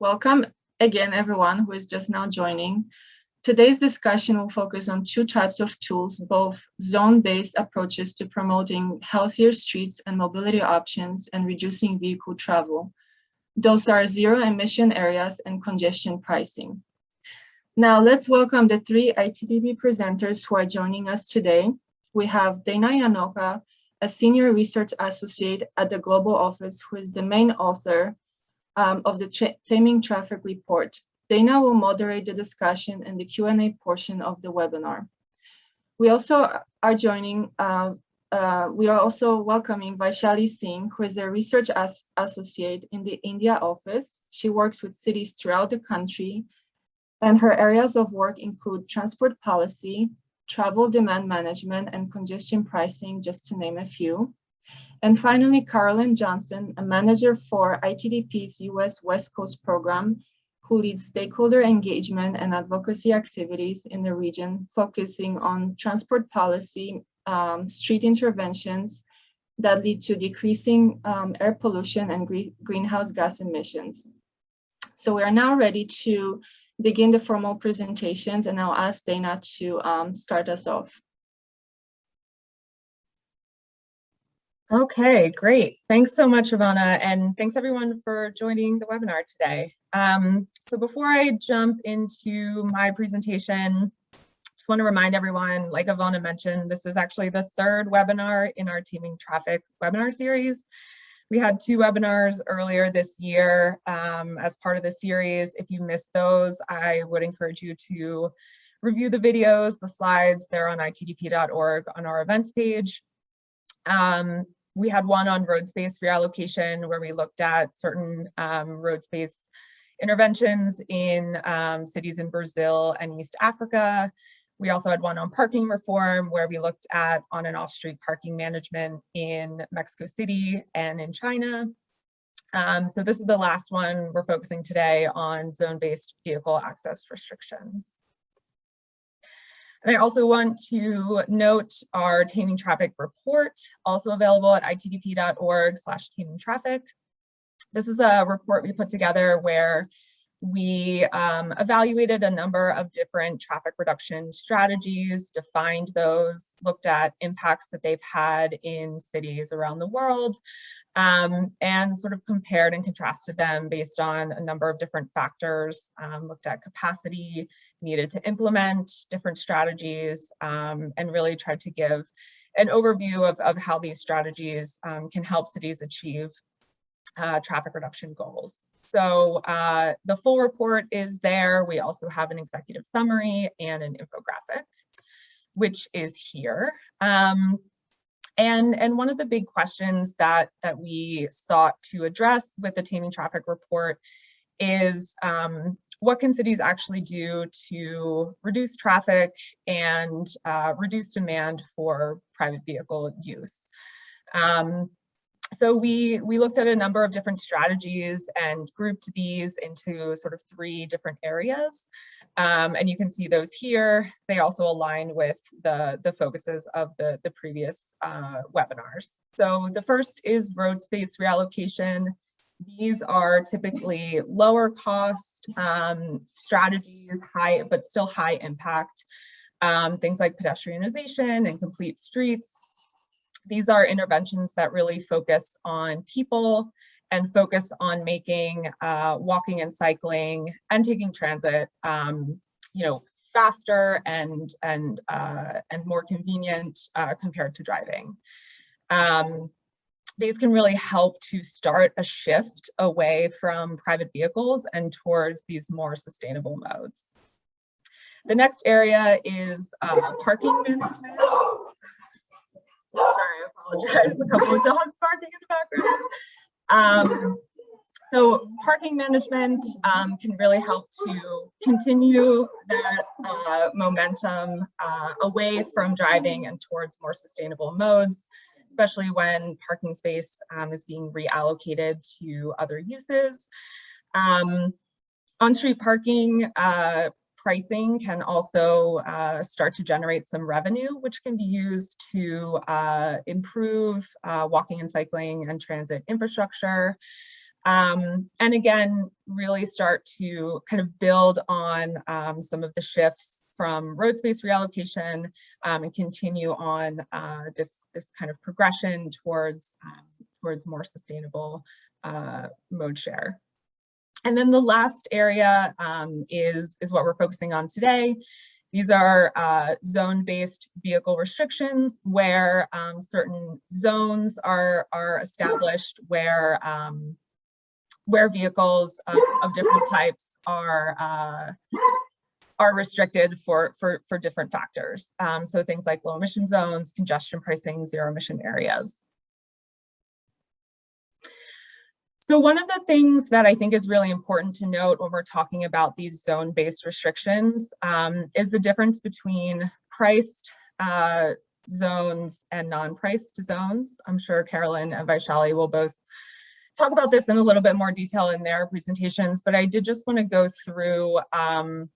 Welcome again, everyone who is just now joining. Today's discussion will focus on two types of tools, both zone-based approaches to promoting healthier streets and mobility options and reducing vehicle travel. Those are zero-emission areas and congestion pricing. Now, let's welcome the three ITDP presenters who are joining us today. We have Dana Yanoka, a senior research associate at the Global Office, who is the main author of the Taming traffic report. Dana will moderate the discussion and the Q&A portion of the webinar. We also are welcoming Vaishali Singh, who is a research associate in the India office. She works with cities throughout the country, and her areas of work include transport policy, travel demand management, and congestion pricing, just to name a few. And finally, Carolyn Johnson, a manager for ITDP's US West Coast program, who leads stakeholder engagement and advocacy activities in the region, focusing on transport policy, street interventions that lead to decreasing air pollution and greenhouse gas emissions. So we are now ready to begin the formal presentations, and I'll ask Dana to start us off. Okay, great. Thanks so much, Ivana, and thanks everyone for joining the webinar today. So before I jump into my presentation, just want to remind everyone, like Ivana mentioned, this is actually the third webinar in our Taming Traffic webinar series. We had two webinars earlier this year as part of the series. If you missed those, I would encourage you to review the videos, the slides. They're on ITDP.org on our events page. We had one on road space reallocation, where we looked at certain road space interventions in cities in Brazil and East Africa. We also had one on parking reform, where we looked at on and off street parking management in Mexico City and in China. So this is the last one. We're focusing today on zone-based vehicle access restrictions. And I also want to note our Taming Traffic report, also available at itdp.org/tamingtraffic. This is a report we put together where we evaluated a number of different traffic reduction strategies, defined those, looked at impacts that they've had in cities around the world, and sort of compared and contrasted them based on a number of different factors, looked at capacity needed to implement different strategies, and really tried to give an overview of how these strategies can help cities achieve traffic reduction goals. So the full report is there. We also have an executive summary and an infographic, which is here. And one of the big questions that we sought to address with the Taming Traffic report is what can cities actually do to reduce traffic and reduce demand for private vehicle use. So we looked at a number of different strategies and grouped these into sort of three different areas. And you can see those here. They also align with the focuses of the previous webinars. So the first is road space reallocation. These are typically lower cost strategies, but still high impact. Things like pedestrianization and complete streets. These are interventions that really focus on people and focus on making walking and cycling and taking transit, faster and more convenient compared to driving. These can really help to start a shift away from private vehicles and towards these more sustainable modes. The next area is parking management. Sorry, I apologize. A couple of dogs barking in the background. So parking management can really help to continue that momentum away from driving and towards more sustainable modes, especially when parking space is being reallocated to other uses. On-street parking pricing can also start to generate some revenue, which can be used to improve walking and cycling and transit infrastructure. And again, really start to kind of build on some of the shifts from road space reallocation and continue on this kind of progression towards more sustainable mode share. And then the last area is what we're focusing on today. These are zone-based vehicle restrictions, where certain zones are established where vehicles of different types are restricted for different factors. So things like low emission zones, congestion pricing, zero emission areas. So one of the things that I think is really important to note when we're talking about these zone-based restrictions is the difference between priced zones and non-priced zones. I'm sure Carolyn and Vaishali will both talk about this in a little bit more detail in their presentations, but I did just want to go through and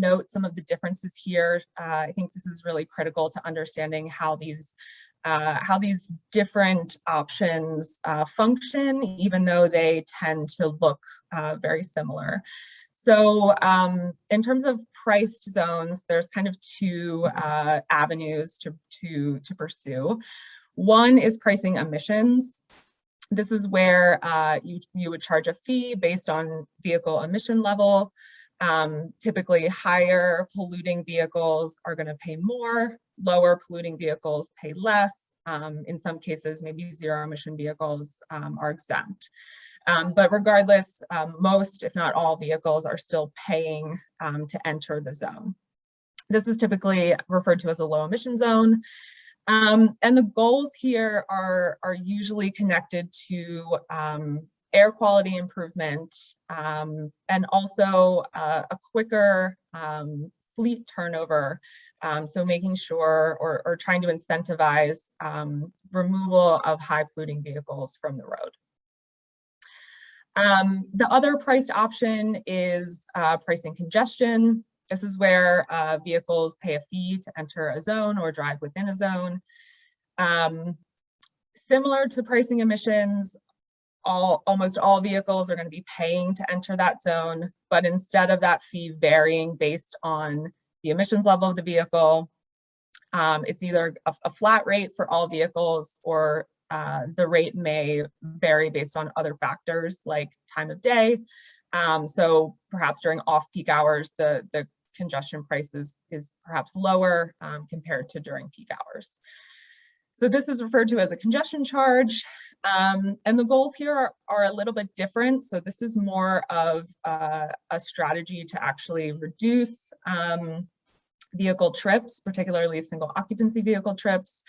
note some of the differences here. I think this is really critical to understanding how these different options function, even though they tend to look very similar. So in terms of priced zones, there's kind of two avenues to pursue. One is pricing emissions. This is where you would charge a fee based on vehicle emission level. Typically higher polluting vehicles are going to pay more, lower polluting vehicles pay less. In some cases, maybe zero emission vehicles are exempt. But regardless, most, if not all, vehicles are still paying to enter the zone. This is typically referred to as a low emission zone. And the goals here are usually connected to air quality improvement, and also a quicker fleet turnover. So making sure or trying to incentivize removal of high polluting vehicles from the road. The other priced option is pricing congestion. This is where vehicles pay a fee to enter a zone or drive within a zone. Similar to pricing emissions, almost all vehicles are going to be paying to enter that zone, but instead of that fee varying based on the emissions level of the vehicle, it's either a flat rate for all vehicles, or the rate may vary based on other factors like time of day. So perhaps during off-peak hours, the congestion price is perhaps lower compared to during peak hours. So this is referred to as a congestion charge. And the goals here are a little bit different. So this is more of a strategy to actually reduce vehicle trips, particularly single occupancy vehicle trips,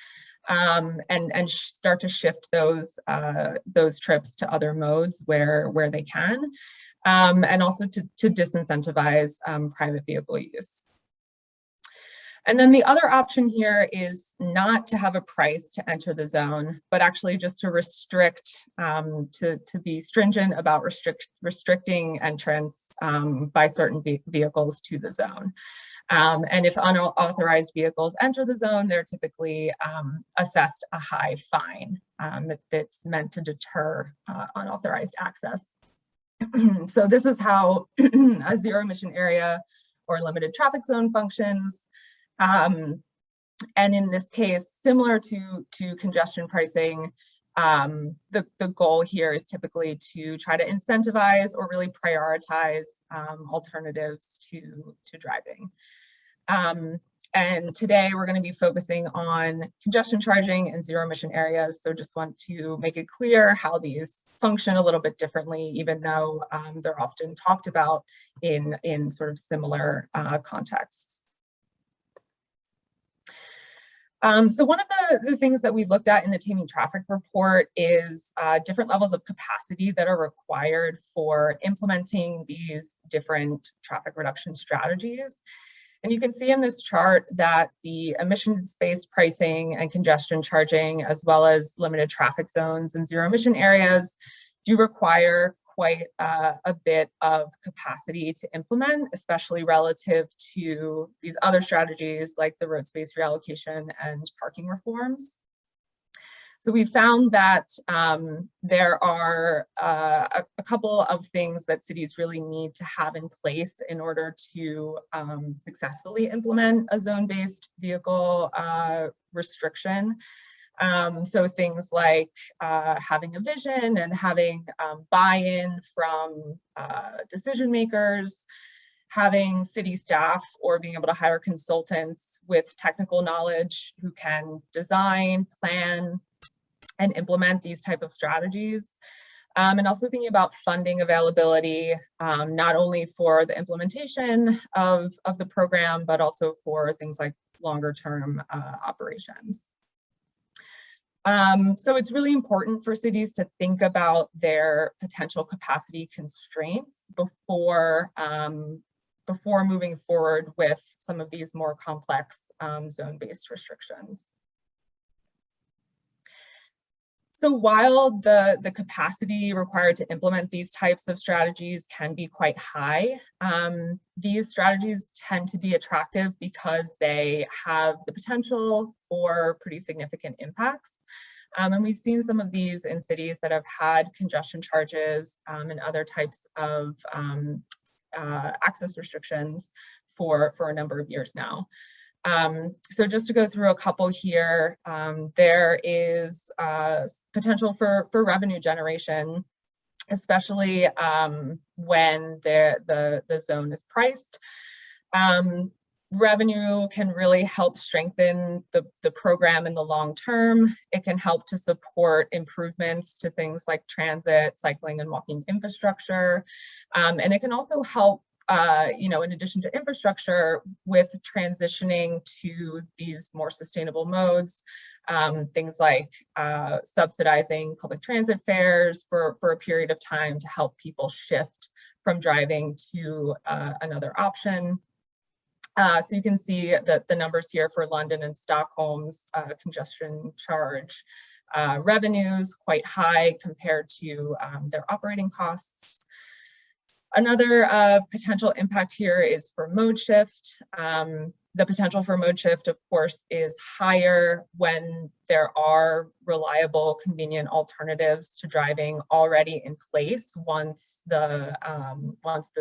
and start to shift those trips to other modes where they can, and also to disincentivize private vehicle use. And then the other option here is not to have a price to enter the zone, but actually just to restrict, to be stringent about restricting entrance by certain vehicles to the zone. And if unauthorized vehicles enter the zone, they're typically assessed a high fine that's meant to deter unauthorized access. So this is how a zero emission area or limited traffic zone functions. And in this case, similar to congestion pricing, the goal here is typically to try to incentivize or really prioritize alternatives to driving. And today we're going to be focusing on congestion charging and zero emission areas. So just want to make it clear how these function a little bit differently, even though they're often talked about in sort of similar contexts. So one of the things that we looked at in the Taming Traffic report is different levels of capacity that are required for implementing these different traffic reduction strategies. And you can see in this chart that the emissions-based pricing and congestion charging, as well as limited traffic zones and zero emission areas, do require quite a bit of capacity to implement, especially relative to these other strategies like the road space reallocation and parking reforms. So we found that there are a couple of things that cities really need to have in place in order to successfully implement a zone-based vehicle restriction. So things like having a vision and having buy-in from decision makers, having city staff or being able to hire consultants with technical knowledge who can design, plan, and implement these type of strategies. And also thinking about funding availability, not only for the implementation of the program, but also for things like longer term operations. So it's really important for cities to think about their potential capacity constraints before moving forward with some of these more complex zone-based restrictions. So while the capacity required to implement these types of strategies can be quite high, these strategies tend to be attractive because they have the potential for pretty significant impacts. And we've seen some of these in cities that have had congestion charges and other types of access restrictions for a number of years now. So just to go through a couple here, there is potential for revenue generation, especially when the zone is priced. Revenue can really help strengthen the program in the long term. It can help to support improvements to things like transit, cycling, and walking infrastructure. And it can also help in addition to infrastructure, with transitioning to these more sustainable modes, things like subsidizing public transit fares for a period of time to help people shift from driving to another option. So you can see that the numbers here for London and Stockholm's congestion charge revenues quite high compared to their operating costs. Another potential impact here is for mode shift. The potential for mode shift, of course, is higher when there are reliable, convenient alternatives to driving already in place once the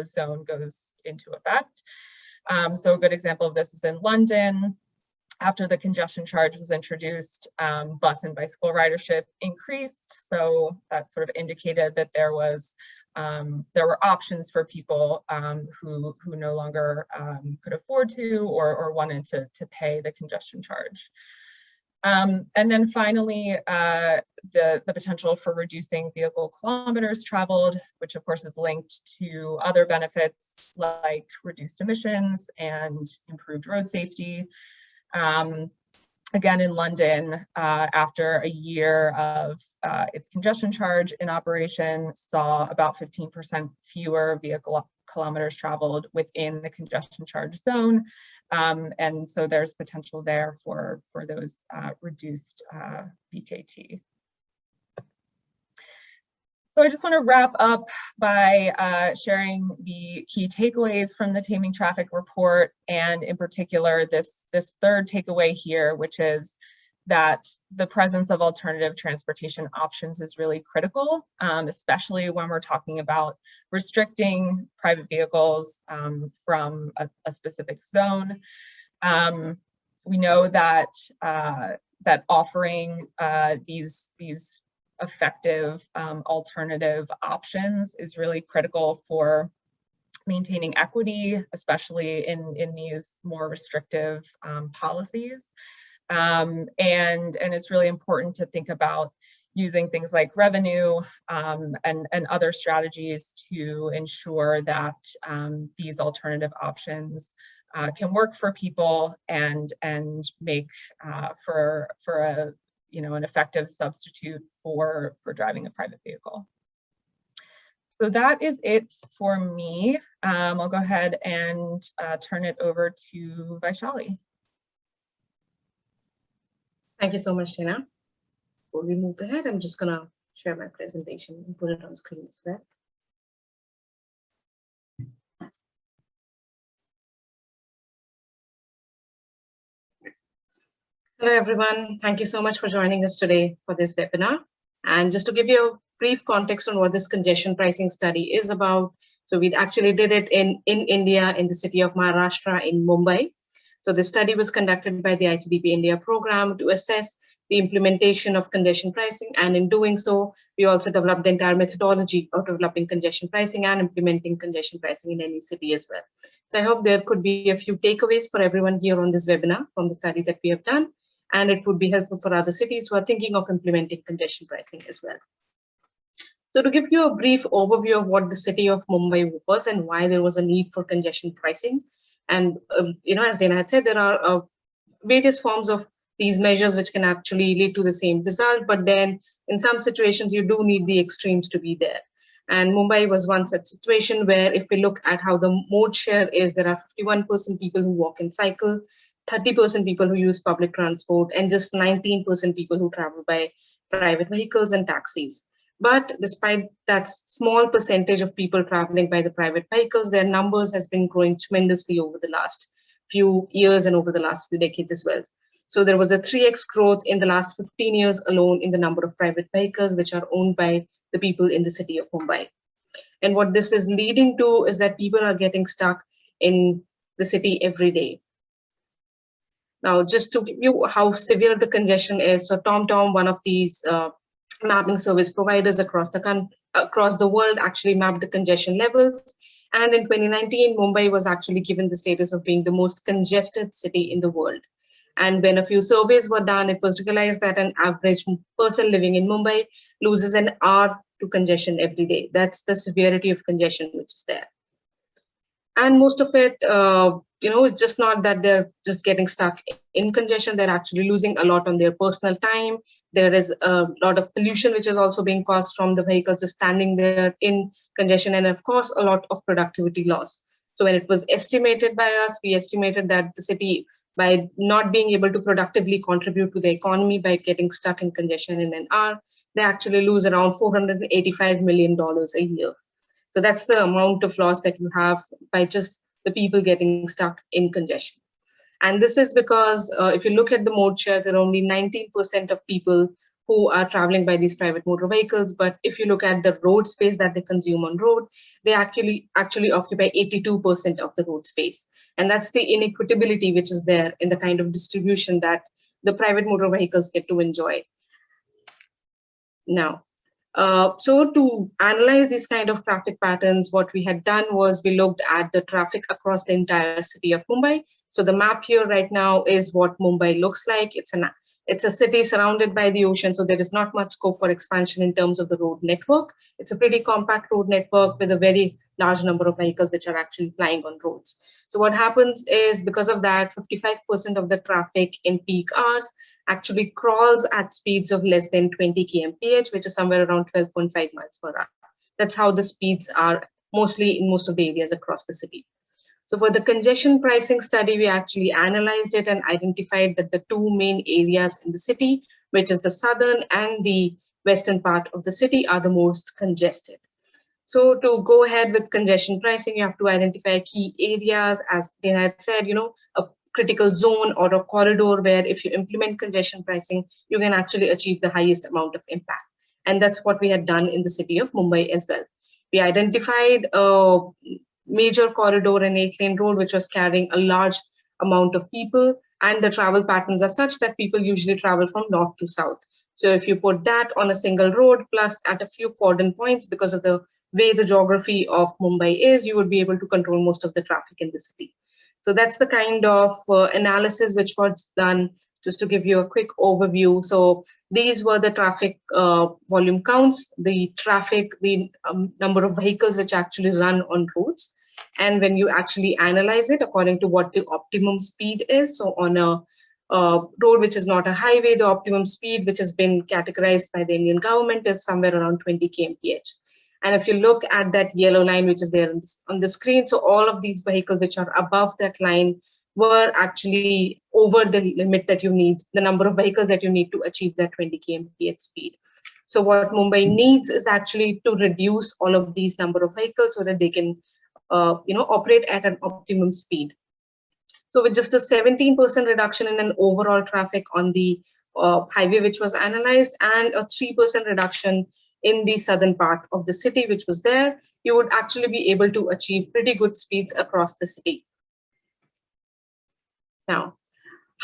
zone goes into effect. So a good example of this is in London. After the congestion charge was introduced, bus and bicycle ridership increased. So that sort of indicated that there were options for people who no longer could afford to or wanted to pay the congestion charge. And then finally, the potential for reducing vehicle kilometers traveled, which of course is linked to other benefits like reduced emissions and improved road safety. Again, in London, after a year of its congestion charge in operation, saw about 15% fewer vehicle kilometers traveled within the congestion charge zone. And so there's potential there for those reduced VKT. So I just want to wrap up by sharing the key takeaways from the Taming Traffic report, and in particular this third takeaway here, which is that the presence of alternative transportation options is really critical, especially when we're talking about restricting private vehicles from a specific zone. We know that that offering these effective alternative options is really critical for maintaining equity, especially in these more restrictive policies. And it's really important to think about using things like revenue and other strategies to ensure that these alternative options can work for people and make for a an effective substitute for driving a private vehicle. So that is it for me. I'll go ahead and turn it over to Vaishali. Thank you so much, Tina. Before we move ahead, I'm just gonna share my presentation and put it on screen as well. Hello, everyone. Thank you so much for joining us today for this webinar. And just to give you a brief context on what this congestion pricing study is about, so we actually did it in India, in the city of Maharashtra, in Mumbai. So the study was conducted by the ITDP India program to assess the implementation of congestion pricing. And in doing so, we also developed the entire methodology of developing congestion pricing and implementing congestion pricing in any city as well. So I hope there could be a few takeaways for everyone here on this webinar from the study that we have done. And it would be helpful for other cities who are thinking of implementing congestion pricing as well. So to give you a brief overview of what the city of Mumbai was and why there was a need for congestion pricing. And, as Dana had said, there are various forms of these measures which can actually lead to the same result. But then in some situations, you do need the extremes to be there. And Mumbai was one such situation where if we look at how the mode share is, there are 51% people who walk and cycle, 30% people who use public transport, and just 19% people who travel by private vehicles and taxis. But despite that small percentage of people traveling by the private vehicles, their numbers has been growing tremendously over the last few years and over the last few decades as well. So there was a 3x growth in the last 15 years alone in the number of private vehicles which are owned by the people in the city of Mumbai. And what this is leading to is that people are getting stuck in the city every day. Now, just to give you how severe the congestion is, so TomTom, one of these mapping service providers across the world, actually mapped the congestion levels. And in 2019, Mumbai was actually given the status of being the most congested city in the world. And when a few surveys were done, it was realized that an average person living in Mumbai loses an hour to congestion every day. That's the severity of congestion which is there. And most of it, it's just not that they're just getting stuck in congestion, they're actually losing a lot on their personal time. There is a lot of pollution which is also being caused from the vehicles just standing there in congestion, and of course, a lot of productivity loss. So when it was estimated by us, we estimated that the city, by not being able to productively contribute to the economy by getting stuck in congestion in an hour, they actually lose around $485 million a year. So that's the amount of loss that you have by just the people getting stuck in congestion. And this is because if you look at the mode share, there are only 19% of people who are traveling by these private motor vehicles. But if you look at the road space that they consume on road, they actually occupy 82% of the road space. And that's the inequitability which is there in the kind of distribution that the private motor vehicles get to enjoy. Now, so to analyze these kind of traffic patterns, what we had done was we looked at the traffic across the entire city of Mumbai. So the map here right now is what Mumbai looks like. It's a city surrounded by the ocean, so there is not much scope for expansion in terms of the road network. It's a pretty compact road network with a very large number of vehicles which are actually plying on roads. So what happens is, because of that, 55% of the traffic in peak hours actually crawls at speeds of less than 20 kmph, which is somewhere around 12.5 miles per hour. That's how the speeds are mostly in most of the areas across the city. So for the congestion pricing study, we actually analyzed it and identified that the two main areas in the city, which is the southern and the western part of the city, are the most congested. So to go ahead with congestion pricing, you have to identify key areas, as Dana had said, a critical zone or a corridor where if you implement congestion pricing, you can actually achieve the highest amount of impact. And that's what we had done in the city of Mumbai as well. We identified a major corridor and 8-lane road, which was carrying a large amount of people, and the travel patterns are such that people usually travel from north to south. So if you put that on a single road, plus at a few cordon points, because of the way the geography of Mumbai is, you would be able to control most of the traffic in the city. So that's the kind of analysis which was done. Just to give you a quick overview. So these were the traffic volume counts, the number of vehicles which actually run on roads. And when you actually analyze it according to what the optimum speed is, so on a road which is not a highway, the optimum speed which has been categorized by the Indian government is somewhere around 20 kmph. And if you look at that yellow line which is there on the screen, so all of these vehicles which are above that line were actually over the limit that you need, the number of vehicles that you need to achieve that 20 kmph speed. So what Mumbai needs is actually to reduce all of these number of vehicles so that they can operate at an optimum speed. So with just a 17% reduction in an overall traffic on the highway, which was analyzed, and a 3% reduction in the southern part of the city, which was there, you would actually be able to achieve pretty good speeds across the city. Now,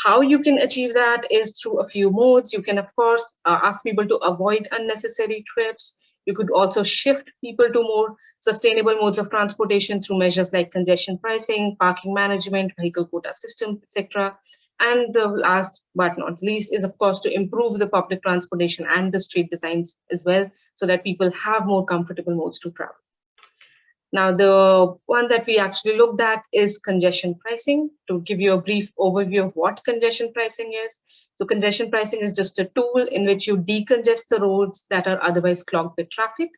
how you can achieve that is through a few modes. You can, of course, ask people to avoid unnecessary trips. You could also shift people to more sustainable modes of transportation through measures like congestion pricing, parking management, vehicle quota system, etc. And the last but not least is, of course, to improve the public transportation and the street designs as well, so that people have more comfortable modes to travel. Now, the one that we actually looked at is congestion pricing. To give you a brief overview of what congestion pricing is. So congestion pricing is just a tool in which you decongest the roads that are otherwise clogged with traffic.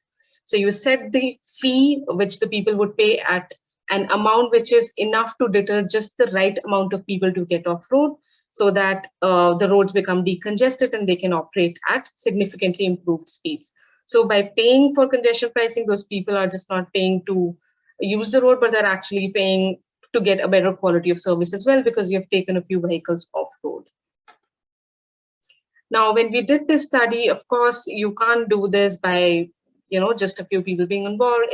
So you set the fee which the people would pay at an amount which is enough to deter just the right amount of people to get off road, so that the roads become decongested and they can operate at significantly improved speeds. So by paying for congestion pricing, those people are just not paying to use the road, but they're actually paying to get a better quality of service as well, because you've taken a few vehicles off road. Now, when we did this study, of course, you can't do this by, just a few people being involved.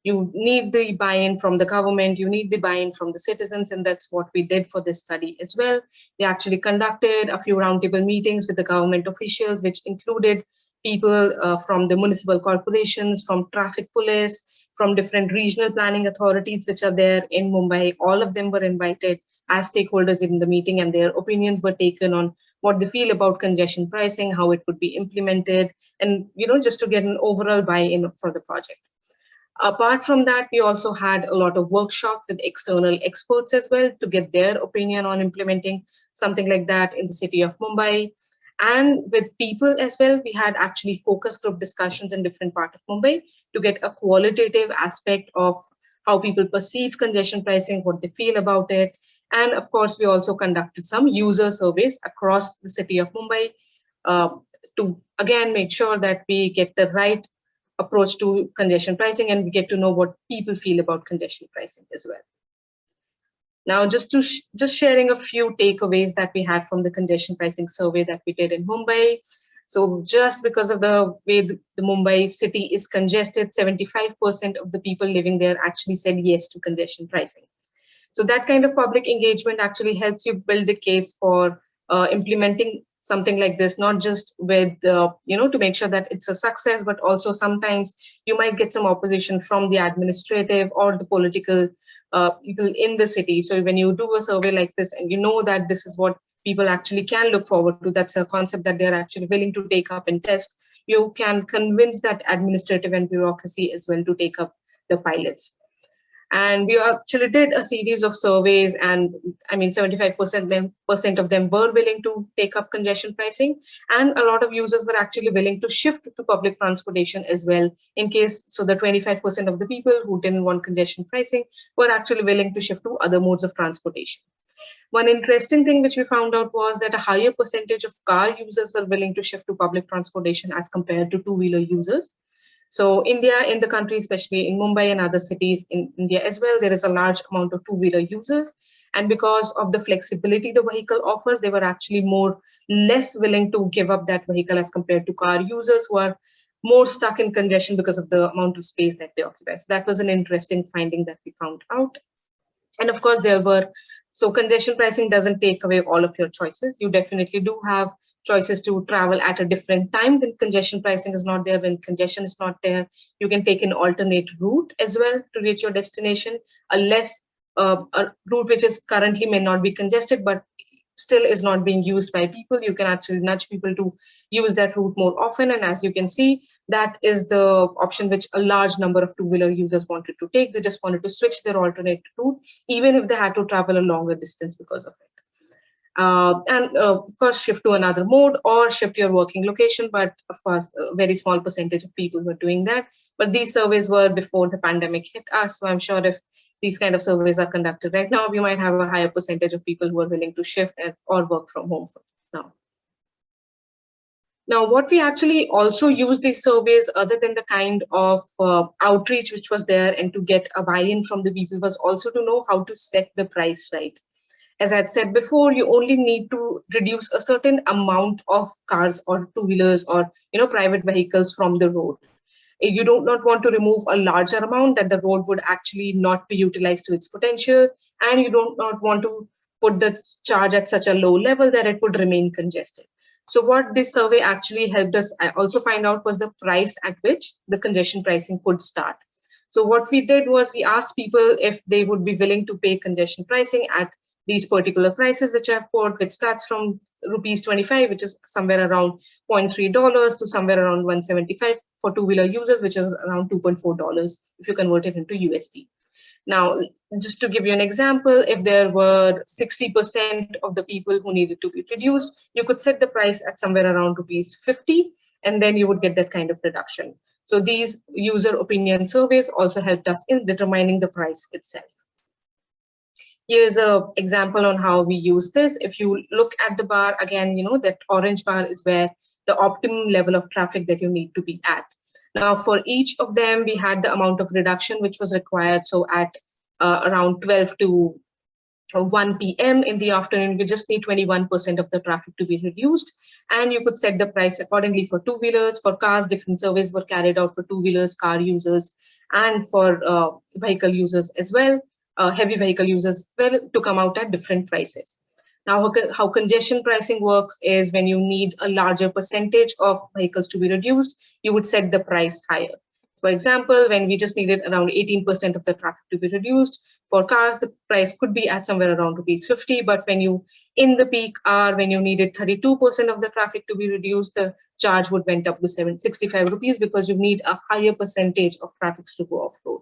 You need the buy-in from the government, you need the buy-in from the citizens, and that's what we did for this study as well. We actually conducted a few roundtable meetings with the government officials, which included people from the municipal corporations, from traffic police, from different regional planning authorities which are there in Mumbai. All of them were invited as stakeholders in the meeting, and their opinions were taken on what they feel about congestion pricing, how it would be implemented, and just to get an overall buy-in for the project. Apart from that, we also had a lot of workshops with external experts as well to get their opinion on implementing something like that in the city of Mumbai. And with people as well, we had actually focus group discussions in different parts of Mumbai to get a qualitative aspect of how people perceive congestion pricing, what they feel about it. And of course, we also conducted some user surveys across the city of Mumbai to, again, make sure that we get the right approach to congestion pricing and we get to know what people feel about congestion pricing as well. Now, just sharing a few takeaways that we had from the congestion pricing survey that we did in Mumbai. So just because of the way the Mumbai city is congested, 75% of the people living there actually said yes to congestion pricing. So that kind of public engagement actually helps you build the case for implementing something like this, not just with, to make sure that it's a success, but also sometimes you might get some opposition from the administrative or the political people in the city. So when you do a survey like this and you know that this is what people actually can look forward to, that's a concept that they're actually willing to take up and test, you can convince that administrative and bureaucracy as well to take up the pilots. And we actually did a series of surveys, and 75% of them were willing to take up congestion pricing, and a lot of users were actually willing to shift to public transportation as well in case. So the 25% of the people who didn't want congestion pricing were actually willing to shift to other modes of transportation. One interesting thing which we found out was that a higher percentage of car users were willing to shift to public transportation as compared to two-wheeler users. So India, in the country, especially in Mumbai and other cities in India as well, there is a large amount of two-wheeler users. And because of the flexibility the vehicle offers, they were actually less willing to give up that vehicle as compared to car users who are more stuck in congestion because of the amount of space that they occupy. So that was an interesting finding that we found out. And of course, so congestion pricing doesn't take away all of your choices. You definitely do have choices to travel at a different time when congestion pricing is not there. When congestion is not there, you can take an alternate route as well to reach your destination, a route which is currently may not be congested, but still is not being used by people. You can actually nudge people to use that route more often. And as you can see, that is the option which a large number of two-wheeler users wanted to take. They just wanted to switch their alternate route, even if they had to travel a longer distance because of it. First shift to another mode or shift your working location. But of course, a very small percentage of people were doing that. But these surveys were before the pandemic hit us. So I'm sure if these kind of surveys are conducted right now, we might have a higher percentage of people who are willing to shift or work from home now. Now, what we actually also use these surveys, other than the kind of outreach which was there and to get a buy-in from the people, was also to know how to set the price right. As I had said before, you only need to reduce a certain amount of cars or two-wheelers or private vehicles from the road. You do not want to remove a larger amount that the road would actually not be utilized to its potential, and you do not want to put the charge at such a low level that it would remain congested. So what this survey actually helped us also find out was the price at which the congestion pricing could start. So what we did was we asked people if they would be willing to pay congestion pricing at these particular prices, which I've quoted, which starts from rupees 25, which is somewhere around $0.3 to somewhere around 175 for two-wheeler users, which is around $2.4 if you convert it into USD. Now, just to give you an example, if there were 60% of the people who needed to be reduced, you could set the price at somewhere around rupees 50, and then you would get that kind of reduction. So these user opinion surveys also helped us in determining the price itself. Here's an example on how we use this. If you look at the bar, again, that orange bar is where the optimum level of traffic that you need to be at. Now, for each of them, we had the amount of reduction which was required. So at around 12 to 1 p.m. in the afternoon, we just need 21% of the traffic to be reduced. And you could set the price accordingly for two-wheelers. For cars, different surveys were carried out for two-wheelers, car users, and for vehicle users as well. Heavy vehicle users as well, to come out at different prices. Now, how congestion pricing works is when you need a larger percentage of vehicles to be reduced, you would set the price higher. For example, when we just needed around 18% of the traffic to be reduced, for cars, the price could be at somewhere around rupees 50, but when you, in the peak hour, when you needed 32% of the traffic to be reduced, the charge would went up to 65 rupees because you need a higher percentage of traffic to go off-road.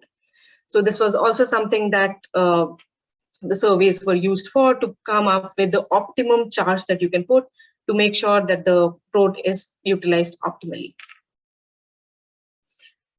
So this was also something that the surveys were used for, to come up with the optimum charge that you can put to make sure that the road is utilized optimally.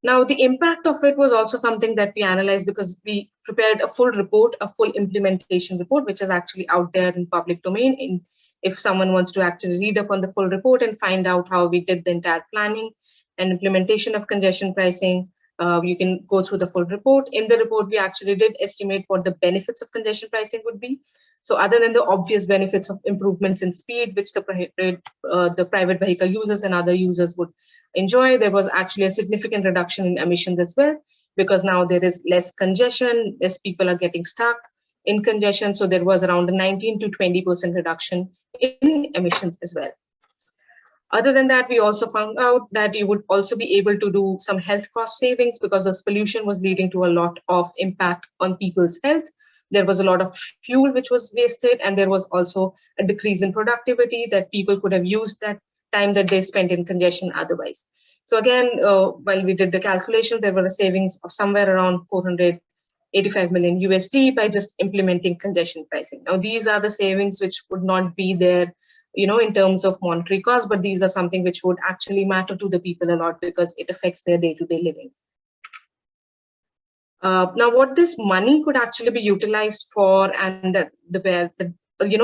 Now, the impact of it was also something that we analyzed because we prepared a full report, a full implementation report, which is actually out there in public domain. If someone wants to actually read up on the full report and find out how we did the entire planning and implementation of congestion pricing, you can go through the full report. In the report, we actually did estimate what the benefits of congestion pricing would be. So other than the obvious benefits of improvements in speed, which the private vehicle users and other users would enjoy, there was actually a significant reduction in emissions as well, because now there is less congestion, less people are getting stuck in congestion. So there was around a 19 to 20% reduction in emissions as well. Other than that, we also found out that you would also be able to do some health cost savings because this pollution was leading to a lot of impact on people's health. There was a lot of fuel which was wasted, and there was also a decrease in productivity that people could have used that time that they spent in congestion otherwise. So again, while we did the calculation, there were a savings of somewhere around 485 million USD by just implementing congestion pricing. Now, these are the savings which would not be there in terms of monetary costs, but these are something which would actually matter to the people a lot because it affects their day-to-day living. Now, what this money could actually be utilized for, and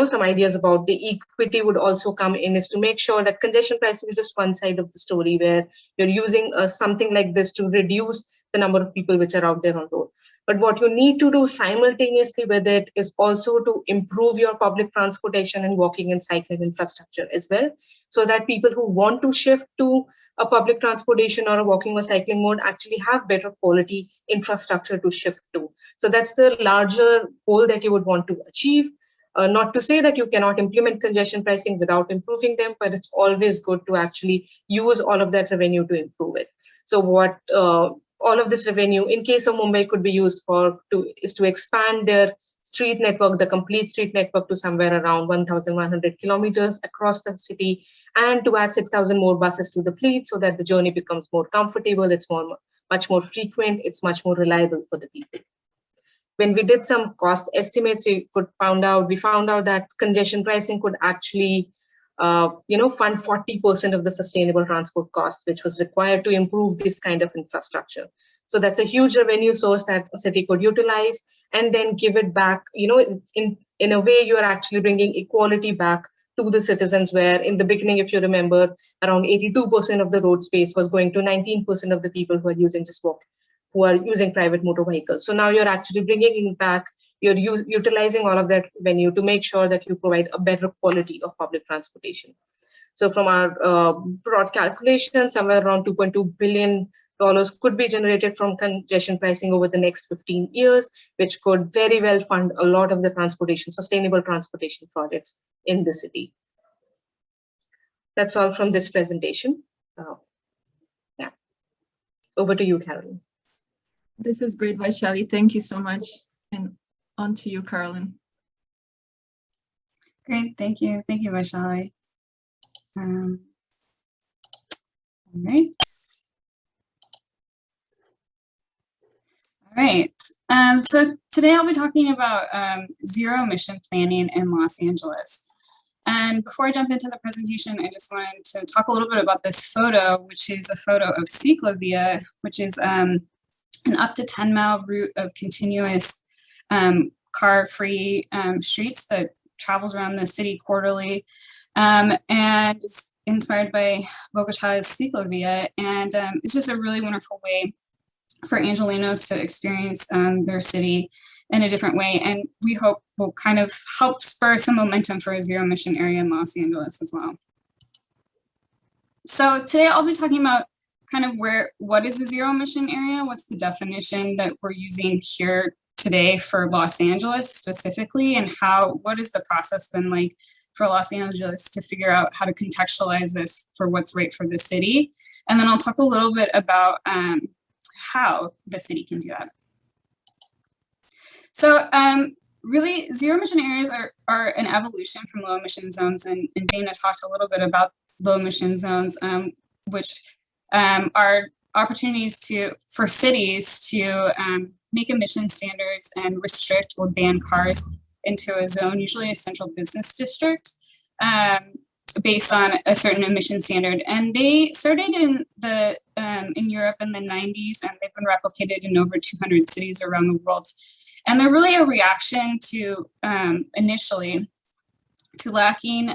some ideas about the equity would also come in, is to make sure that congestion pricing is just one side of the story where you're using something like this to reduce the number of people which are out there on road. But what you need to do simultaneously with it is also to improve your public transportation and walking and cycling infrastructure as well, so that people who want to shift to a public transportation or a walking or cycling mode actually have better quality infrastructure to shift to. So that's the larger goal that you would want to achieve. Not to say that you cannot implement congestion pricing without improving them, but it's always good to actually use all of that revenue to improve it. So what all of this revenue, in case of Mumbai, could be used for is to expand their street network, the complete street network, to somewhere around 1,100 kilometers across the city, and to add 6,000 more buses to the fleet so that the journey becomes more comfortable, it's much more frequent, it's much more reliable for the people. When we did some cost estimates, we found out that congestion pricing could actually fund 40% of the sustainable transport cost, which was required to improve this kind of infrastructure. So that's a huge revenue source that a city could utilize and then give it back. In a way, you are actually bringing equality back to the citizens, where in the beginning, if you remember, around 82% of the road space was going to 19% of the people who are using just who are using private motor vehicles. So now you're actually bringing it back, you're utilizing all of that revenue to make sure that you provide a better quality of public transportation. So from our broad calculation, somewhere around $2.2 billion could be generated from congestion pricing over the next 15 years, which could very well fund a lot of the sustainable transportation projects in the city. That's all from this presentation. Yeah, over to you, Carolyn. This is great, Vaishali. Thank you so much. And on to you, Carolyn. Great, thank you. Thank you, Vaishali. All right. All right. So today I'll be talking about zero emission planning in Los Angeles. And before I jump into the presentation, I just wanted to talk a little bit about this photo, which is a photo of Ciclovia, which is an up to 10-mile route of continuous car-free streets that travels around the city quarterly, and is inspired by Bogota's Ciclovia. And it's just a really wonderful way for Angelenos to experience their city in a different way. And we hope will kind of help spur some momentum for a zero emission area in Los Angeles as well. So today I'll be talking about kind of what is a zero emission area? What's the definition that we're using here today for Los Angeles specifically, and what has the process been like for Los Angeles to figure out how to contextualize this for what's right for the city. And then I'll talk a little bit about how the city can do that. So really, zero emission areas are an evolution from low emission zones, and Dana talked a little bit about low emission zones, which are opportunities for cities to make emission standards and restrict or ban cars into a zone, usually a central business district, based on a certain emission standard. And they started in Europe in the 90s, and they've been replicated in over 200 cities around the world. And they're really a reaction to initially to lacking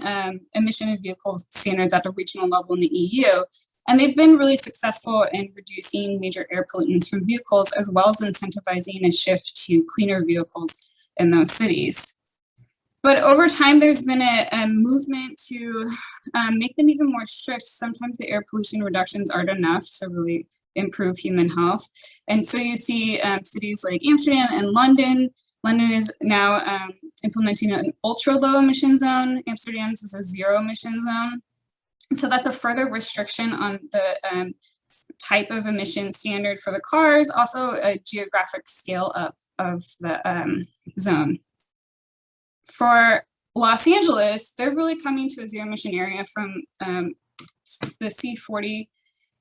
emission vehicle standards at the regional level in the EU. And they've been really successful in reducing major air pollutants from vehicles, as well as incentivizing a shift to cleaner vehicles in those cities. But over time, there's been a movement to make them even more strict. Sometimes the air pollution reductions aren't enough to really improve human health. And so you see cities like Amsterdam and London. London is now implementing an ultra low emission zone. Amsterdam's is a zero emission zone. So that's a further restriction on the type of emission standard for the cars, also a geographic scale up of the zone. For Los Angeles, they're really coming to a zero emission area from the C40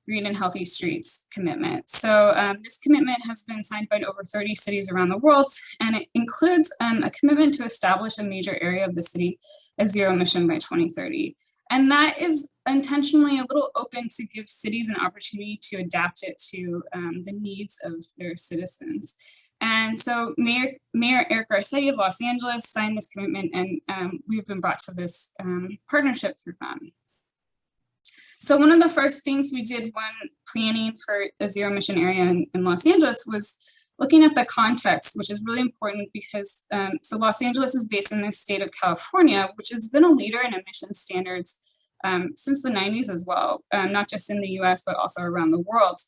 Green and Healthy Streets commitment. So this commitment has been signed by over 30 cities around the world, and it includes a commitment to establish a major area of the city as zero emission by 2030. And that is intentionally a little open to give cities an opportunity to adapt it to the needs of their citizens. And so Mayor Eric Garcetti of Los Angeles signed this commitment, and we've been brought to this partnership through them. So one of the first things we did when planning for a zero emission area in Los Angeles was looking at the context, which is really important because so Los Angeles is based in the state of California, which has been a leader in emission standards since the 90s as well, not just in the US, but also around the world.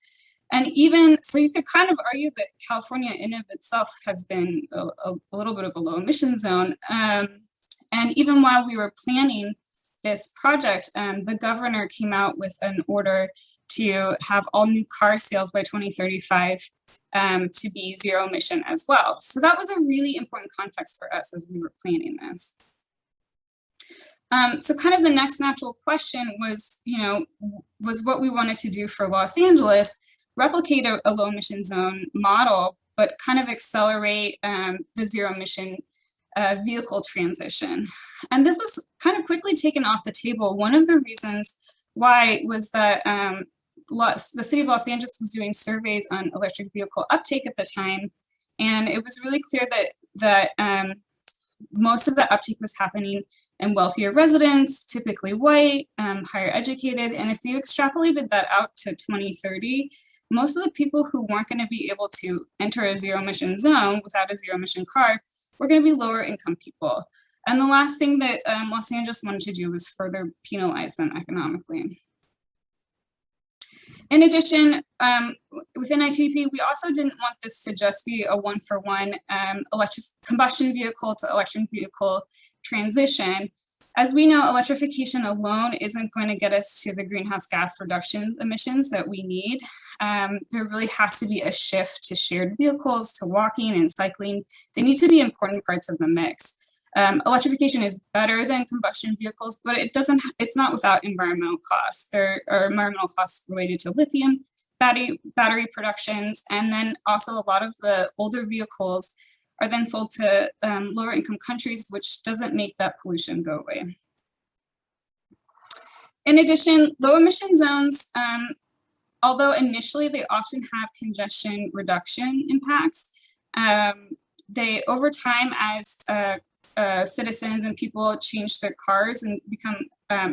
And even, so you could kind of argue that California in of itself has been a little bit of a low emission zone. And even while we were planning this project, the governor came out with an order to have all new car sales by 2035 to be zero emission as well. So that was a really important context for us as we were planning this. So kind of the next natural question was, was what we wanted to do for Los Angeles, replicate a low emission zone model, but kind of accelerate the zero emission vehicle transition. And this was kind of quickly taken off the table. One of the reasons why was that the city of Los Angeles was doing surveys on electric vehicle uptake at the time. And it was really clear that most of the uptake was happening in wealthier residents, typically white, higher educated. And if you extrapolated that out to 2030, most of the people who weren't going to be able to enter a zero emission zone without a zero emission car were going to be lower income people. And the last thing that Los Angeles wanted to do was further penalize them economically. In addition, within ITDP, we also didn't want this to just be a one-for-one electric combustion vehicle to electric vehicle transition. As we know, electrification alone isn't going to get us to the greenhouse gas reduction emissions that we need. There really has to be a shift to shared vehicles, to walking and cycling. They need to be important parts of the mix. Electrification is better than combustion vehicles, but it's not without environmental costs. There are environmental costs related to lithium, battery productions, and then also a lot of the older vehicles are then sold to lower income countries, which doesn't make that pollution go away. In addition, low emission zones, although initially they often have congestion reduction impacts, they over time as citizens and people change their cars and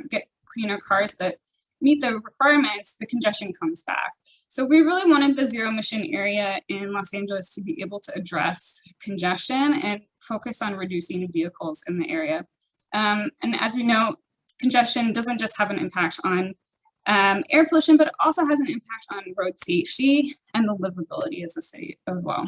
get cleaner cars that meet the requirements, the congestion comes back. So we really wanted the zero emission area in Los Angeles to be able to address congestion and focus on reducing vehicles in the area. And as we know, congestion doesn't just have an impact on air pollution, but it also has an impact on road safety and the livability as a city as well.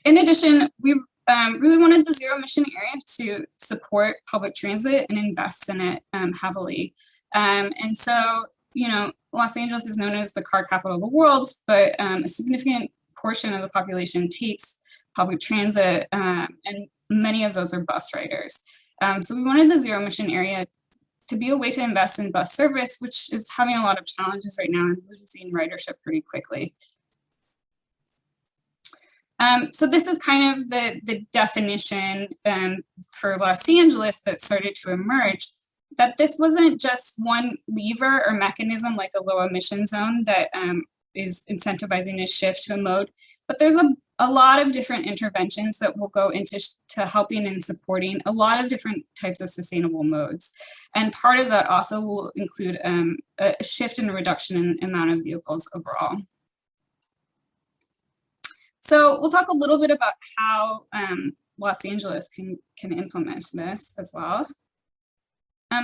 In addition, we really wanted the zero emission area to support public transit and invest in it heavily. And so, you know, Los Angeles is known as the car capital of the world, but a significant portion of the population takes public transit, and many of those are bus riders. So we wanted the zero emission area to be a way to invest in bus service, which is having a lot of challenges right now and losing ridership pretty quickly. So this is kind of the definition for Los Angeles that started to emerge, that this wasn't just one lever or mechanism like a low emission zone that is incentivizing a shift to a mode, but there's a lot of different interventions that will go into helping and supporting a lot of different types of sustainable modes. And part of that also will include a shift and a reduction in amount of vehicles overall. So we'll talk a little bit about how Los Angeles can implement this as well.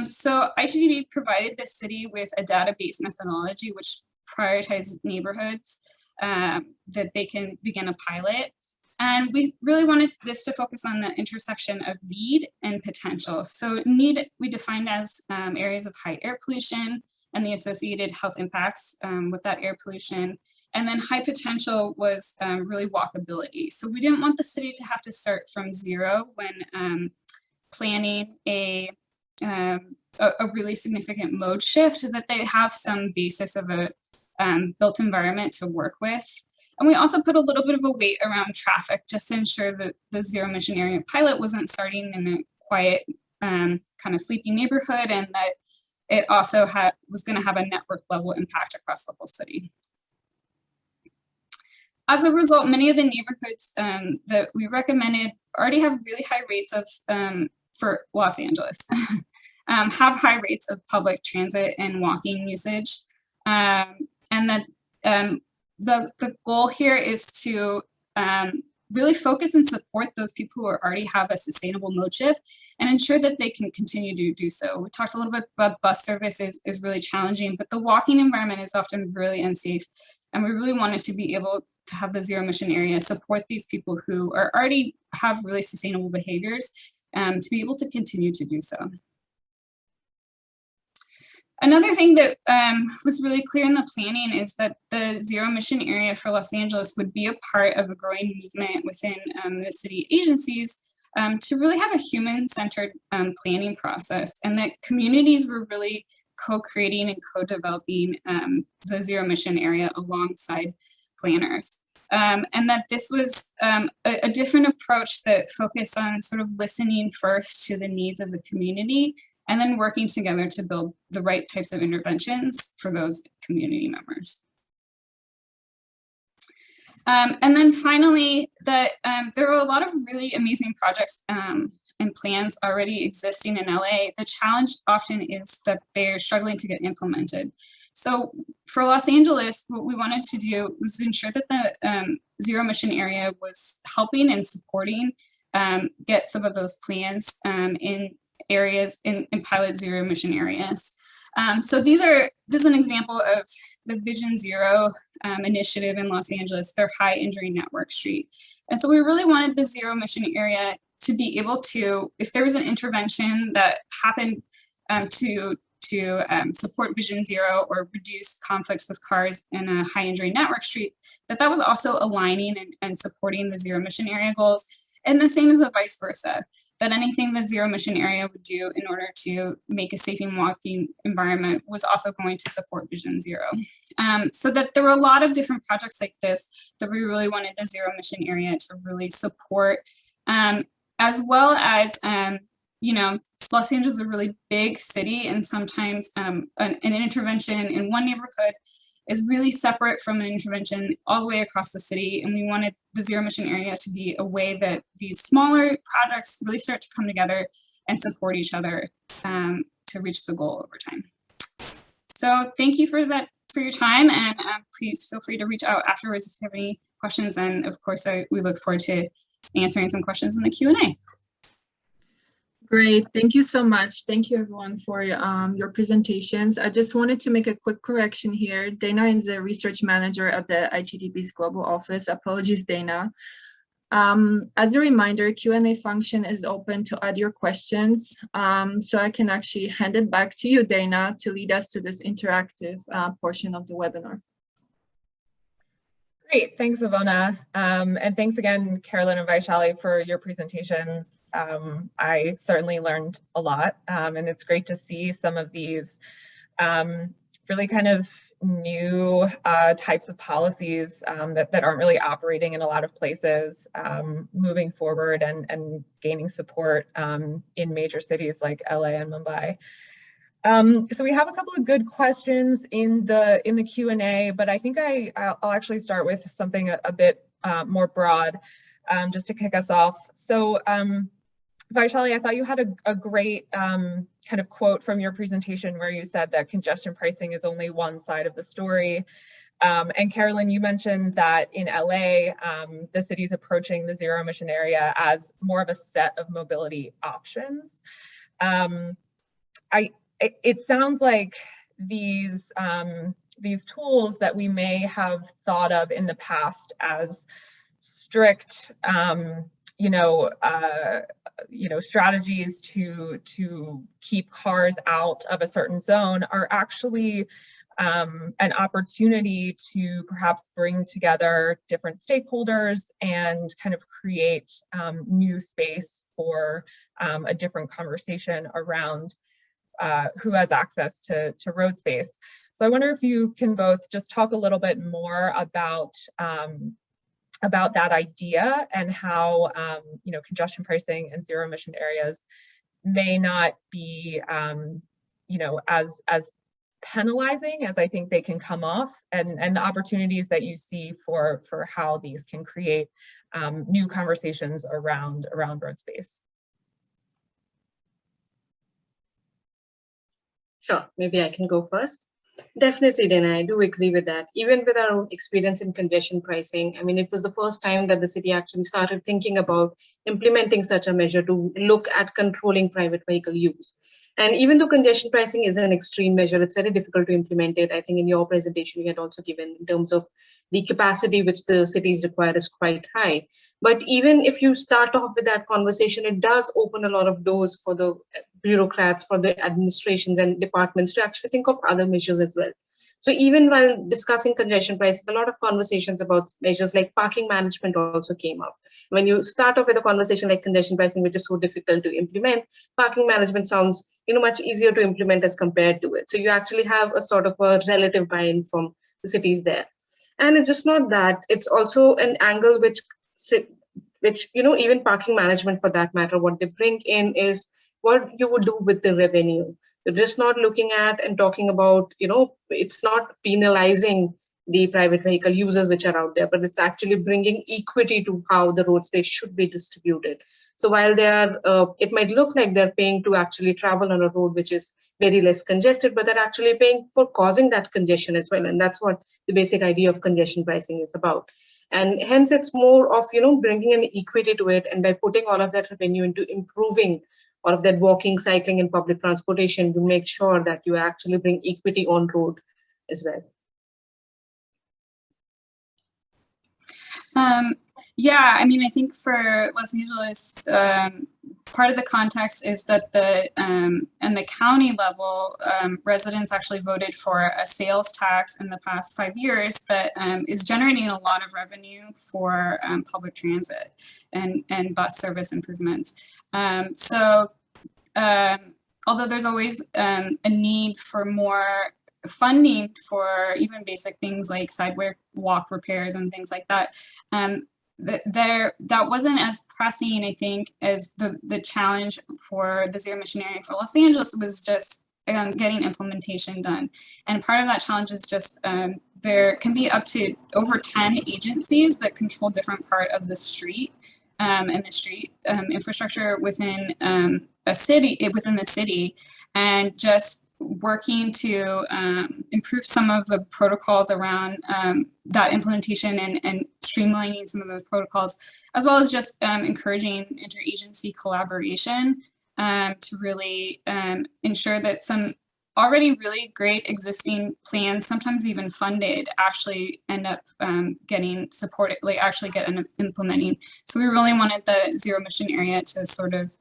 So ITDP provided the city with a database methodology which prioritizes neighborhoods that they can begin a pilot. And we really wanted this to focus on the intersection of need and potential. So need we defined as areas of high air pollution and the associated health impacts with that air pollution. And then high potential was really walkability. So we didn't want the city to have to start from zero when planning a really significant mode shift, so that they have some basis of a built environment to work with. And we also put a little bit of a weight around traffic just to ensure that the zero emission area pilot wasn't starting in a quiet kind of sleepy neighborhood, and that it also was going to have a network level impact across the whole city. As a result, many of the neighborhoods that we recommended already have really high rates of, for Los Angeles, have high rates of public transit and walking usage. And that the goal here is to really focus and support those people who already have a sustainable mode shift and ensure that they can continue to do so. We talked a little bit about bus service is really challenging, but the walking environment is often really unsafe. And we really wanted to be able to have the zero emission area support these people who are already have really sustainable behaviors to be able to continue to do so. Another thing that was really clear in the planning is that the zero emission area for Los Angeles would be a part of a growing movement within the city agencies to really have a human-centered planning process, and that communities were really co-creating and co-developing the zero emission area alongside planners. And that this was a different approach that focused on sort of listening first to the needs of the community and then working together to build the right types of interventions for those community members. And then finally, there are a lot of really amazing projects and plans already existing in LA. The challenge often is that they're struggling to get implemented. So for Los Angeles, what we wanted to do was ensure that the zero emission area was helping and supporting get some of those plans in areas in pilot zero emission areas. So this is an example of the Vision Zero initiative in Los Angeles, their high injury network street. And so we really wanted the zero emission area to be able to, if there was an intervention that happened to support Vision Zero or reduce conflicts with cars in a high injury network street, that was also aligning and supporting the zero emission area goals. And the same as the vice versa, that anything that zero emission area would do in order to make a safe and walking environment was also going to support Vision Zero. So that there were a lot of different projects like this that we really wanted the zero emission area to really support, as well as, you know, Los Angeles is a really big city, and sometimes an intervention in one neighborhood is really separate from an intervention all the way across the city. And we wanted the zero emission area to be a way that these smaller projects really start to come together and support each other to reach the goal over time. So thank you for your time, and please feel free to reach out afterwards if you have any questions. And of course, we look forward to answering some questions in the Q&A. Great, thank you so much. Thank you everyone for your presentations. I just wanted to make a quick correction here. Dana is a research manager at the ITDP's global office. Apologies, Dana. As a reminder, Q&A function is open to add your questions. So I can actually hand it back to you, Dana, to lead us to this interactive portion of the webinar. Great, thanks, Ivona. And thanks again, Carolyn and Vaishali, for your presentations. I certainly learned a lot, and it's great to see some of these really kind of new types of policies that aren't really operating in a lot of places, moving forward and gaining support in major cities like LA and Mumbai. So we have a couple of good questions in the Q&A, but I think I'll actually start with something a bit more broad, just to kick us off. So Vaishali, I thought you had a great kind of quote from your presentation where you said that congestion pricing is only one side of the story. And Carolyn, you mentioned that in LA, the city's approaching the zero emission area as more of a set of mobility options. It sounds like these tools that we may have thought of in the past as strict, strategies to keep cars out of a certain zone are actually an opportunity to perhaps bring together different stakeholders and kind of create new space for a different conversation around who has access to road space. So I wonder if you can both just talk a little bit more about that idea and how congestion pricing and zero emission areas may not be as penalizing as I think they can come off, and the opportunities that you see for how these can create new conversations around road space. Sure, maybe I can go first. Definitely, Dana, I do agree with that. Even with our own experience in congestion pricing, I mean, it was the first time that the city actually started thinking about implementing such a measure to look at controlling private vehicle use. And even though congestion pricing is an extreme measure, it's very difficult to implement it. I think in your presentation, you had also given in terms of the capacity which the cities require is quite high. But even if you start off with that conversation, it does open a lot of doors for the bureaucrats, for the administrations and departments to actually think of other measures as well. So even while discussing congestion pricing, a lot of conversations about measures like parking management also came up. When you start off with a conversation like congestion pricing, which is so difficult to implement, parking management sounds much easier to implement as compared to it. So you actually have a sort of a relative buy-in from the cities there. And it's just not that, it's also an angle which even parking management for that matter, what they bring in is what you would do with the revenue. You're just not looking at and talking about, it's not penalizing the private vehicle users which are out there, but it's actually bringing equity to how the road space should be distributed. So while they are, it might look like they're paying to actually travel on a road which is very less congested, but they're actually paying for causing that congestion as well. And that's what the basic idea of congestion pricing is about. And hence it's more of, bringing an equity to it. And by putting all of that revenue into improving all of that walking, cycling, and public transportation, you make sure that you actually bring equity on road as well. Yeah, I mean, I think for Los Angeles, part of the context is that in the county level, residents actually voted for a sales tax in the past 5 years that is generating a lot of revenue for public transit and bus service improvements. So although there's always a need for more funding for even basic things like sidewalk repairs and things like that, that wasn't as pressing, I think, as the challenge for the zero emission area for Los Angeles was just getting implementation done. And part of that challenge is just there can be up to over 10 agencies that control different part of the street and the street infrastructure within a city, within the city, and just working to improve some of the protocols around that implementation and streamlining some of those protocols, as well as just encouraging interagency collaboration to really ensure that some already really great existing plans, sometimes even funded, actually end up getting supported, like actually get implementing. So we really wanted the zero emission area to sort of,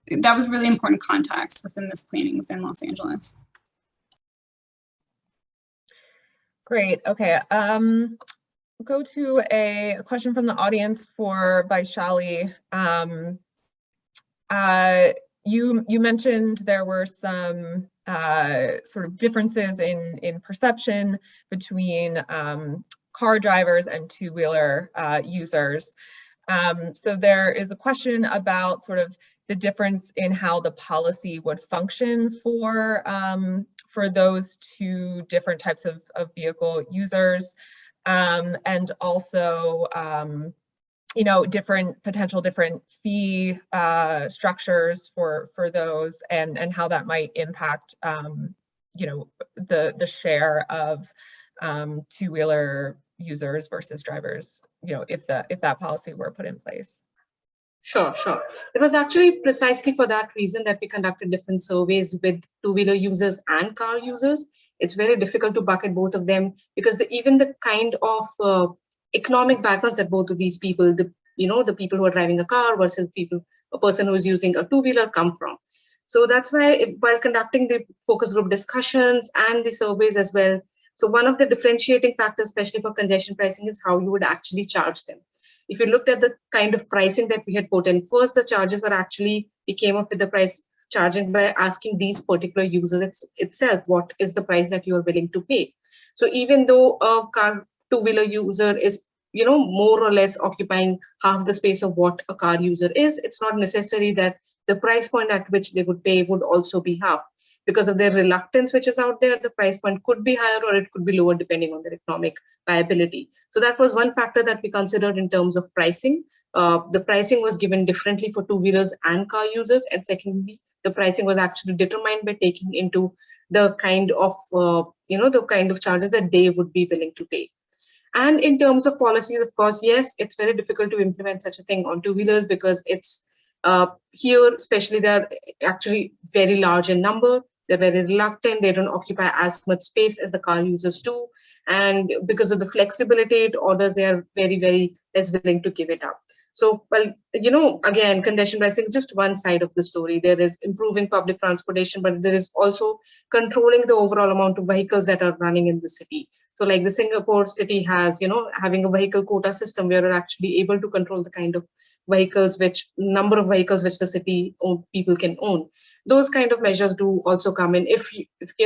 that was really important context within this planning within Los Angeles. Great. Okay. Go to a question from the audience for Vaishali. You mentioned there were some sort of differences in perception between car drivers and two-wheeler users. So there is a question about sort of the difference in how the policy would function for those two different types of vehicle users, and also different fee structures for those, and how that might impact the share of two-wheeler users versus drivers, if that policy were put in place. Sure. It was actually precisely for that reason that we conducted different surveys with two-wheeler users and car users. It's very difficult to bucket both of them because even the kind of economic backgrounds that both of these people, the people who are driving a car versus a person who is using a two-wheeler come from. So that's why while conducting the focus group discussions and the surveys as well, so one of the differentiating factors, especially for congestion pricing, is how you would actually charge them. If you looked at the kind of pricing that we had put in, first the charges were actually, we came up with the price charging by asking these particular users itself, what is the price that you are willing to pay? So even though a car two-wheeler user is, more or less occupying half the space of what a car user is, it's not necessary that the price point at which they would pay would also be half. Because of their reluctance, which is out there, the price point could be higher or it could be lower depending on their economic viability. So that was one factor that we considered in terms of pricing. The pricing was given differently for two-wheelers and car users. And secondly, the pricing was actually determined by taking into the kind of, the kind of charges that they would be willing to pay. And in terms of policies, of course, yes, it's very difficult to implement such a thing on two-wheelers because it's here, especially, they're actually very large in number. They're very reluctant. They don't occupy as much space as the car users do. And because of the flexibility it orders, they are very, very less willing to give it up. So, well, again, congestion pricing is just one side of the story. There is improving public transportation, but there is also controlling the overall amount of vehicles that are running in the city. So like the Singapore city has, having a vehicle quota system where we're actually able to control the kind of vehicles, number of vehicles which the city people can own. Those kind of measures do also come in if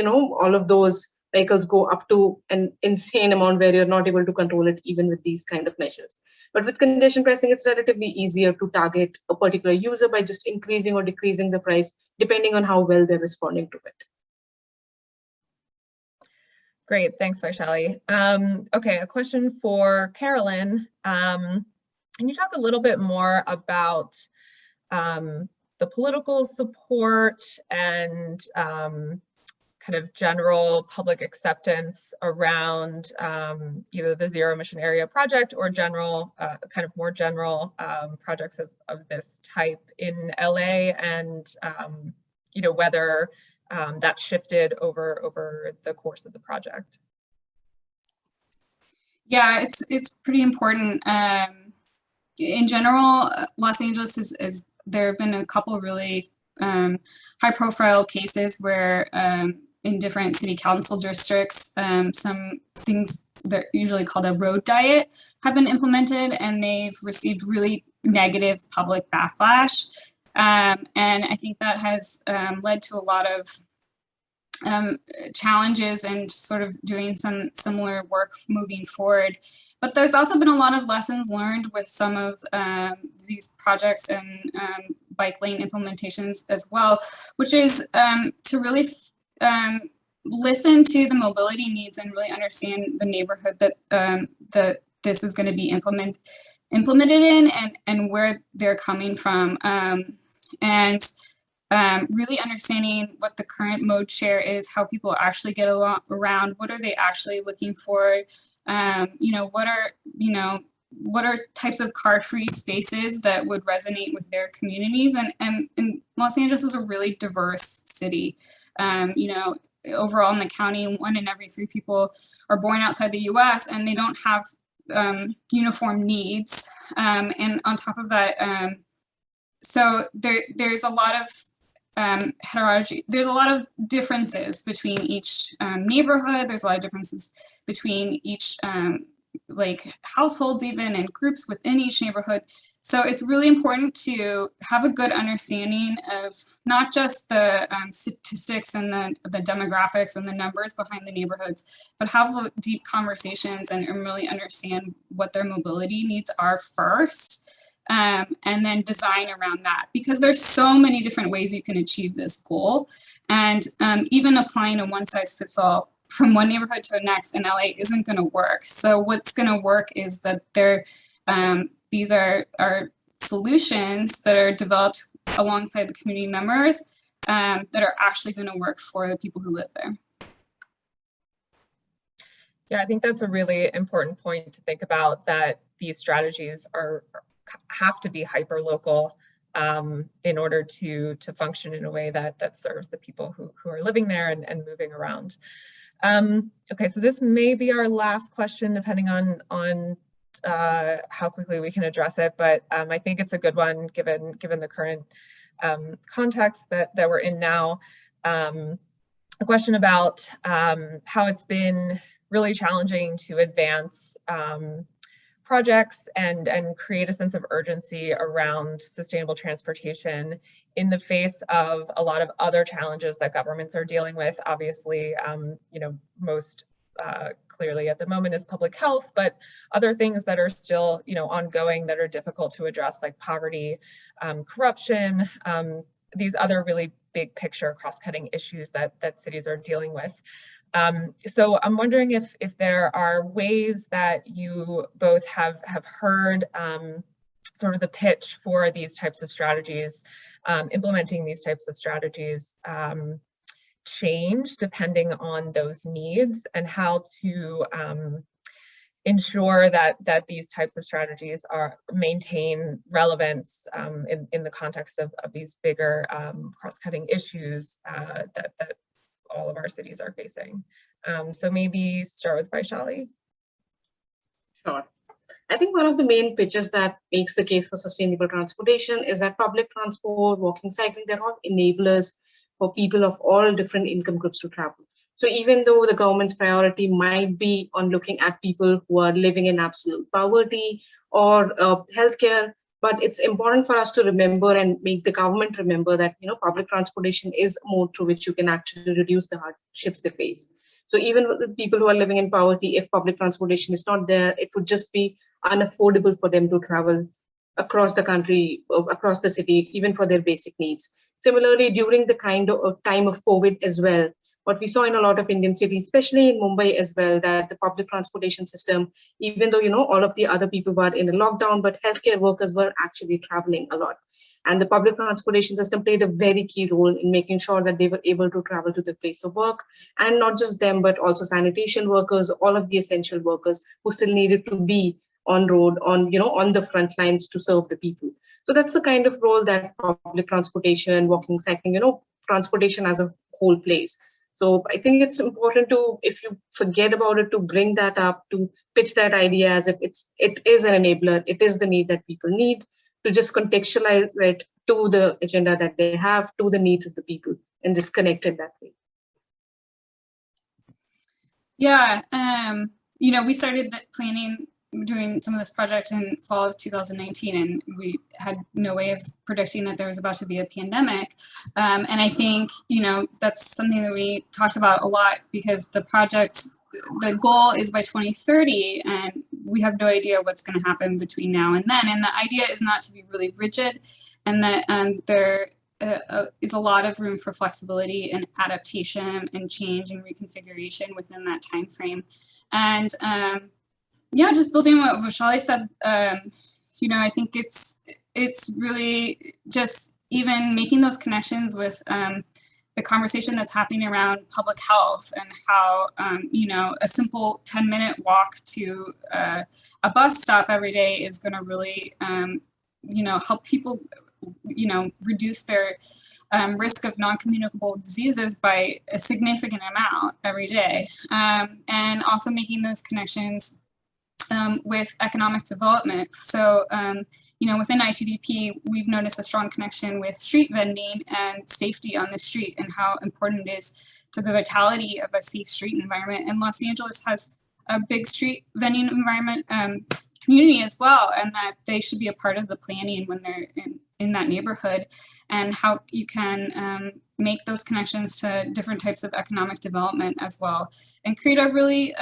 all of those vehicles go up to an insane amount where you're not able to control it even with these kind of measures. But with congestion pricing, it's relatively easier to target a particular user by just increasing or decreasing the price depending on how well they're responding to it. Great, thanks, Vaishali. Okay, a question for Carolyn. Can you talk a little bit more about the political support and kind of general public acceptance around either the zero emission area project or general, kind of more general projects of this type in LA, and you know, whether that shifted over the course of the project? Yeah, it's pretty important. In general, Los Angeles is there have been a couple really high profile cases where in different city council districts, some things that are usually called a road diet have been implemented, and they've received really negative public backlash. And I think that has led to a lot of challenges and sort of doing some similar work moving forward. But there's also been a lot of lessons learned with some of these projects and bike lane implementations as well, which is to really listen to the mobility needs and really understand the neighborhood that that this is going to be implemented in, and where they're coming from, and really understanding what the current mode share is, how people actually get around, what are they actually looking for, you know, what are types of car-free spaces that would resonate with their communities. And Los Angeles is a really diverse city. You know, overall in the county, 1 in every 3 people are born outside the US, and they don't have uniform needs. And on top of that, so there's a lot of heterogeneity. There's a lot of differences between each neighborhood. There's a lot of differences between each like households even, and groups within each neighborhood. So it's really important to have a good understanding of not just the statistics and the demographics and the numbers behind the neighborhoods, but have deep conversations and really understand what their mobility needs are first. And then design around that, because there's so many different ways you can achieve this goal. And even applying a one-size-fits-all from one neighborhood to the next in LA isn't going to work. So what's going to work is that these are solutions that are developed alongside the community members that are actually going to work for the people who live there. Yeah, I think that's a really important point to think about, that these strategies have to be hyper local in order to function in a way that serves the people who are living there and moving around. Okay, so this may be our last question, depending on how quickly we can address it, but I think it's a good one given the current context that we're in now. A question about how it's been really challenging to advance projects and create a sense of urgency around sustainable transportation in the face of a lot of other challenges that governments are dealing with. Obviously, you know, most clearly at the moment is public health, but other things that are still, you know, ongoing that are difficult to address, like poverty, corruption, these other really big picture cross-cutting issues that cities are dealing with. So I'm wondering if there are ways that you both have heard sort of the pitch for these types of strategies, implementing these types of strategies change depending on those needs, and how to ensure that these types of strategies maintain relevance in the context of these bigger cross-cutting issues that all of our cities are facing. So maybe start with Vaishali. Sure. I think one of the main pitches that makes the case for sustainable transportation is that public transport, walking, cycling, they're all enablers for people of all different income groups to travel. So even though the government's priority might be on looking at people who are living in absolute poverty or healthcare, but it's important for us to remember and make the government remember that, you know, public transportation is a mode through which you can actually reduce the hardships they face. So even with people who are living in poverty, if public transportation is not there, it would just be unaffordable for them to travel across the country, across the city, even for their basic needs. Similarly, during the kind of time of COVID as well, what we saw in a lot of Indian cities, especially in Mumbai as well, that the public transportation system, even though, all of the other people were in a lockdown, but healthcare workers were actually traveling a lot. And the public transportation system played a very key role in making sure that they were able to travel to their place of work. And not just them, but also sanitation workers, all of the essential workers who still needed to be on road, on the front lines to serve the people. So that's the kind of role that public transportation, walking, cycling, transportation as a whole plays. So I think it's important to, if you forget about it, to bring that up, to pitch that idea as if it is an enabler, it is the need that people need, to just contextualize it to the agenda that they have, to the needs of the people, and just connect it that way. Yeah, we started planning, doing some of this project in fall of 2019, and we had no way of predicting that there was about to be a pandemic. And I think, that's something that we talked about a lot, because the goal is by 2030, and we have no idea what's going to happen between now and then. And the idea is not to be really rigid, and that there is a lot of room for flexibility and adaptation and change and reconfiguration within that time frame. And yeah, just building what Vaishali said, I think it's really just even making those connections with the conversation that's happening around public health, and how, a simple 10-minute walk to a bus stop every day is going to really, help people, reduce their risk of non-communicable diseases by a significant amount every day. And also making those connections with economic development. So, within ITDP, we've noticed a strong connection with street vending and safety on the street, and how important it is to the vitality of a safe street environment. And Los Angeles has a big street vending environment community as well, and that they should be a part of the planning when they're in that neighborhood, and how you can make those connections to different types of economic development as well, and create a really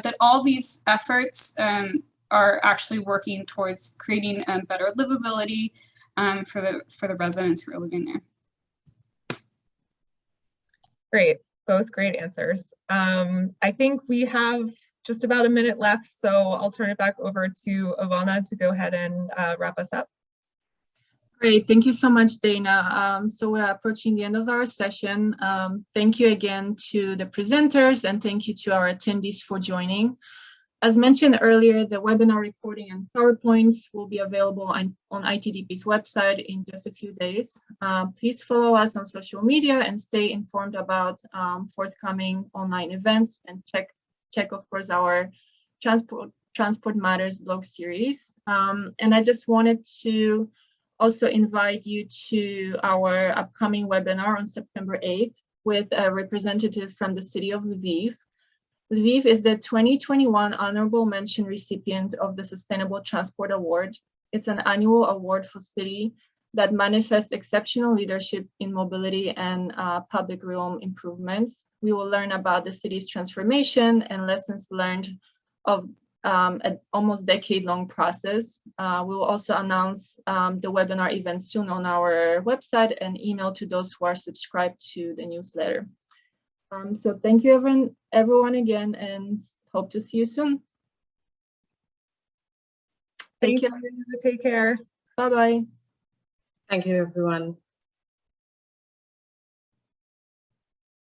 that all these efforts are actually working towards creating better livability for the residents who are living there. Great, both great answers. I think we have just about a minute left, so I'll turn it back over to Ivana to go ahead and wrap us up. Great, thank you so much, Dana. So we're approaching the end of our session. Thank you again to the presenters, and thank you to our attendees for joining. As mentioned earlier, the webinar recording and PowerPoints will be available on ITDP's website in just a few days. Please follow us on social media and stay informed about forthcoming online events, and check of course our Transport Matters blog series. And I just wanted to also invite you to our upcoming webinar on September 8th with a representative from the city of Lviv. Lviv is the 2021 honorable mention recipient of the Sustainable Transport Award. It's an annual award for city that manifests exceptional leadership in mobility and public realm improvements. We will learn about the city's transformation and lessons learned of an almost decade-long process. We will also announce the webinar event soon on our website and email to those who are subscribed to the newsletter. So thank you everyone again, and hope to see you soon. Thank you. Take care. Bye-bye. Thank you, everyone.